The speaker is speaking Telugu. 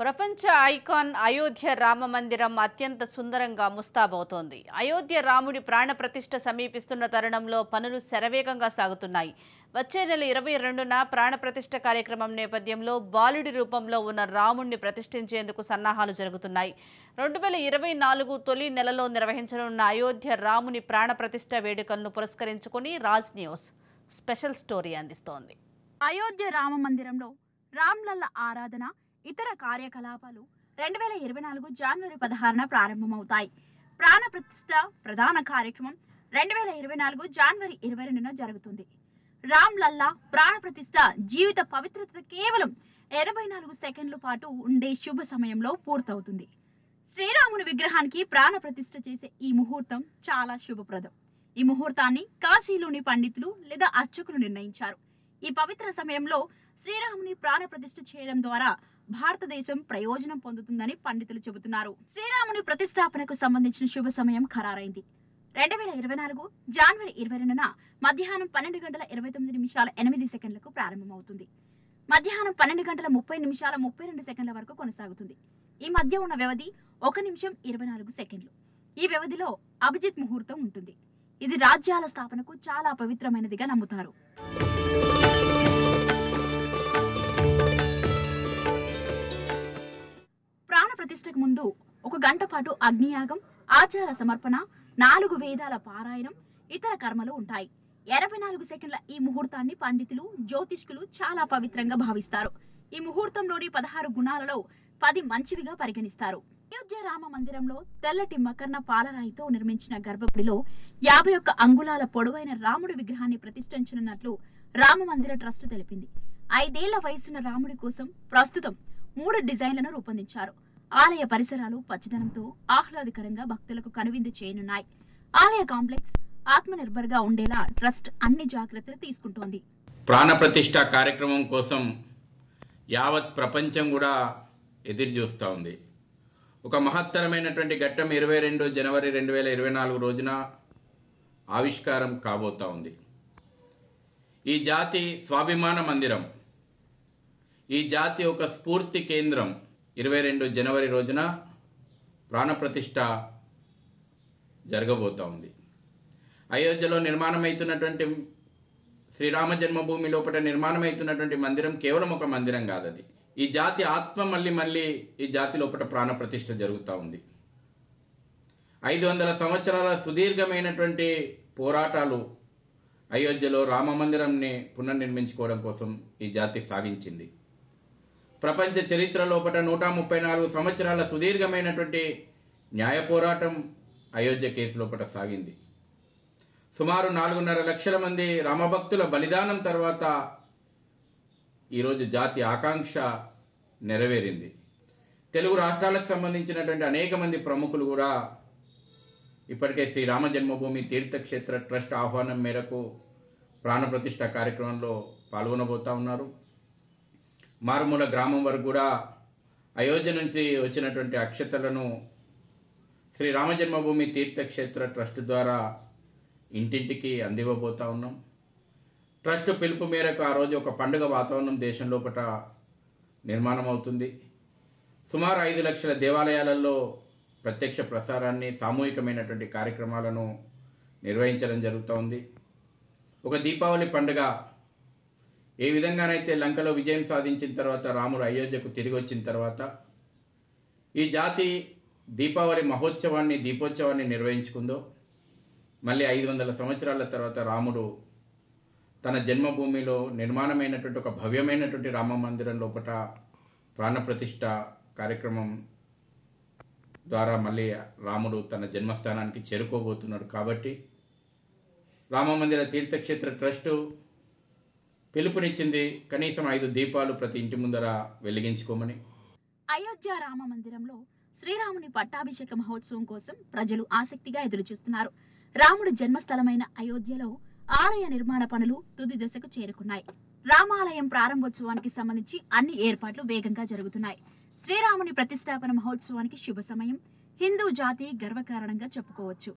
ప్రపంచ ఐకాన్ అయోధ్య రామ మందిరం అత్యంత సుందరంగా ముస్తాబవుతోంది. అయోధ్య రాముడి ప్రాణ ప్రతిష్ఠ సమీపిస్తున్న తరుణంలో పనులు శరవేగంగా సాగుతున్నాయి. వచ్చే నెల 22న ప్రాణ ప్రతిష్ఠ కార్యక్రమం నేపథ్యంలో బాలుడి రూపంలో ఉన్న రాముడిని ప్రతిష్ఠించేందుకు సన్నాహాలు జరుగుతున్నాయి. 2024 తొలి నెలలో నిర్వహించనున్న అయోధ్య రాముని ప్రాణ ప్రతిష్ఠ వేడుకలను పురస్కరించుకుని రాజ్ న్యూస్ స్పెషల్ స్టోరీ అందిస్తోంది. అయోధ్య రామ మందిరంలో రామ్లల్ల ఆరాధన ఇతర కార్యకలాపాలు 2024 జనవరి 16న ప్రారంభమవుతాయి. ప్రాణ ప్రతిష్ఠ ప్రధాన కార్యక్రమం 2024 జనవరి 22న జరుగుతుంది. రామ్లల్లా ప్రాణ ప్రతిష్ఠ జీవిత పవిత్రత కేవలం 84 సెకండ్ల పాటు ఉండే శుభ సమయంలో పూర్తవుతుంది. శ్రీరాముని విగ్రహానికి ప్రాణ ప్రతిష్ఠ చేసే ఈ ముహూర్తం చాలా శుభప్రదం. ఈ ముహూర్తాన్ని కాశీలోని పండితులు లేదా అర్చకులు నిర్ణయించారు. ఈ పవిత్ర సమయంలో శ్రీరాముని ప్రాణ ప్రతిష్ఠ చేయడం ద్వారా భారతదేశం ప్రయోజనం పొందుతుందని పండితులు చెబుతున్నారు. శ్రీరాముని ప్రతిష్టాపనకు సంబంధించిన శుభ సమయం ఖరారైంది. 2024 జనవరి 22న మధ్యాహ్నం 12:29:08 ప్రారంభమవుతుంది. మధ్యాహ్నం 12:30:32 వరకు కొనసాగుతుంది. ఈ మధ్య ఉన్న వ్యవధి 1 నిమిషం 24 సెకండ్లు. ఈ వ్యవధిలో అభిజిత్ ముహూర్తం ఉంటుంది. ఇది రాజ్యాల స్థాపనకు చాలా పవిత్రమైనదిగా నమ్ముతారు. ప్రాణ ప్రతిష్టకు ముందు 1 గంట పాటు అగ్నియాగం, ఆచార సమర్పణ, 4 వేదాల పారాయణం, ఇతర కర్మలు ఉంటాయి. 84 సెకండ్ల ఈ ముహూర్తాన్ని పండితులు, జ్యోతిష్కులు చాలా పవిత్రంగా భావిస్తారు. ఈ ముహూర్తంలోని 16 గుణాలలో 10 మంచివిగా పరిగణిస్తారు. అయోధ్య రామ మందిరంలో తెల్లటి మకర్ణ పాలరాయితో నిర్మించిన గర్భగుడిలో 51 అంగుళాల పొడవైన రాముడి విగ్రహాన్ని ప్రతిష్ఠించనున్నట్లు రామ మందిర ట్రస్ట్ తెలిపింది. 5 ఏళ్ల వయసున్న రాముడి కోసం ప్రస్తుతం 3 డిజైన్లను రూపొందించారు. ఆలయ పరిసరాలు పచ్చదనంతో ఆహ్లాదకరంగా భక్తులకు కనువిందు చేయనున్నాయి. ఆలయ కాంప్లెక్స్ ఆత్మనిర్భర్ గా ఉండేలా ట్రస్ట్ అన్ని జాగ్రత్తలు తీసుకుంటోంది. ప్రాణ ప్రతిష్ఠ కార్యక్రమం కోసం యావత్ ప్రపంచం కూడా ఎదురు చూస్తూ ఉంది. ఒక మహత్తరమైనటువంటి ఘట్టం 22 జనవరి 2024 రోజున ఆవిష్కారం కాబోతా ఉంది. ఈ జాతి స్వాభిమాన మందిరం, ఈ జాతి ఒక స్ఫూర్తి కేంద్రం 22 జనవరి రోజున ప్రాణప్రతిష్ఠ జరగబోతా ఉంది. అయోధ్యలో నిర్మాణమవుతున్నటువంటి శ్రీరామ జన్మభూమి లోపల నిర్మాణమవుతున్నటువంటి మందిరం కేవలం ఒక మందిరం కాదు. అది ఈ జాతి ఆత్మ మళ్ళీ ఈ జాతి లోపల ప్రాణప్రతిష్ఠ జరుగుతూ ఉంది. 500 సంవత్సరాల సుదీర్ఘమైనటువంటి పోరాటాలు అయోధ్యలో రామ మందిరాన్ని పునర్నిర్మించుకోవడం కోసం ఈ జాతి సాగించింది. ప్రపంచ చరిత్ర లోపల 134 సంవత్సరాల సుదీర్ఘమైనటువంటి న్యాయ పోరాటం అయోధ్య కేసు లోపల సాగింది. సుమారు 4.5 లక్షల మంది రామభక్తుల బలిదానం తర్వాత ఈరోజు జాతి ఆకాంక్ష నెరవేరింది. తెలుగు రాష్ట్రాలకు సంబంధించినటువంటి అనేక మంది ప్రముఖులు కూడా ఇప్పటికే శ్రీరామ జన్మభూమి తీర్థక్షేత్ర ట్రస్ట్ ఆహ్వానం మేరకు ప్రాణప్రతిష్ఠ కార్యక్రమంలో పాల్గొనబోతా ఉన్నారు. మారుమూల గ్రామం వరకు కూడా అయోధ్య నుంచి వచ్చినటువంటి అక్షతలను శ్రీరామ జన్మభూమి తీర్థక్షేత్ర ట్రస్ట్ ద్వారా ఇంటింటికి అందివ్వబోతా ఉన్నాం. ట్రస్ట్ పిలుపు మేరకు ఆ రోజు ఒక పండుగ వాతావరణం దేశం లోపల నిర్మాణం అవుతుంది. సుమారు 5 లక్షల దేవాలయాలలో ప్రత్యక్ష ప్రసారాన్ని, సామూహికమైనటువంటి కార్యక్రమాలను నిర్వహించడం జరుగుతూ ఉంది. ఒక దీపావళి పండుగ ఏ విధంగానైతే లంకలో విజయం సాధించిన తర్వాత రాముడు అయోధ్యకు తిరిగి వచ్చిన తర్వాత ఈ జాతి దీపావళి మహోత్సవాన్ని, దీపోత్సవాన్ని నిర్వహించుకుందో, మళ్ళీ 500 సంవత్సరాల తర్వాత రాముడు తన జన్మభూమిలో నిర్మాణమైనటువంటి ఒక భవ్యమైనటువంటి రామ మందిరం లోపల ప్రాణప్రతిష్ఠ కార్యక్రమం ద్వారా మళ్ళీ రాముడు తన జన్మస్థానానికి చేరుకోబోతున్నాడు. కాబట్టి రామమందిర తీర్థక్షేత్ర ట్రస్టు పిలుపునిచ్చింది కనీసం 5 దీపాలు ప్రతి ఇంటి ముందర వెలిగించుకోమని. అయోధ్య రామ మందిరంలో శ్రీరాముని పట్టాభిషేక మహోత్సవం కోసం ప్రజలు ఆసక్తిగా ఎదురుచూస్తున్నారు. రాముడి జన్మస్థలమైన అయోధ్యలో ఆలయ నిర్మాణ పనులు తుది దశకు చేరుకున్నాయి. రామాలయం ప్రారంభోత్సవానికి సంబంధించి అన్ని ఏర్పాట్లు వేగంగా జరుగుతున్నాయి. శ్రీరాముని ప్రతిష్టాపన మహోత్సవానికి శుభ సమయం హిందూ జాతి గర్వకారణంగా చెప్పుకోవచ్చు.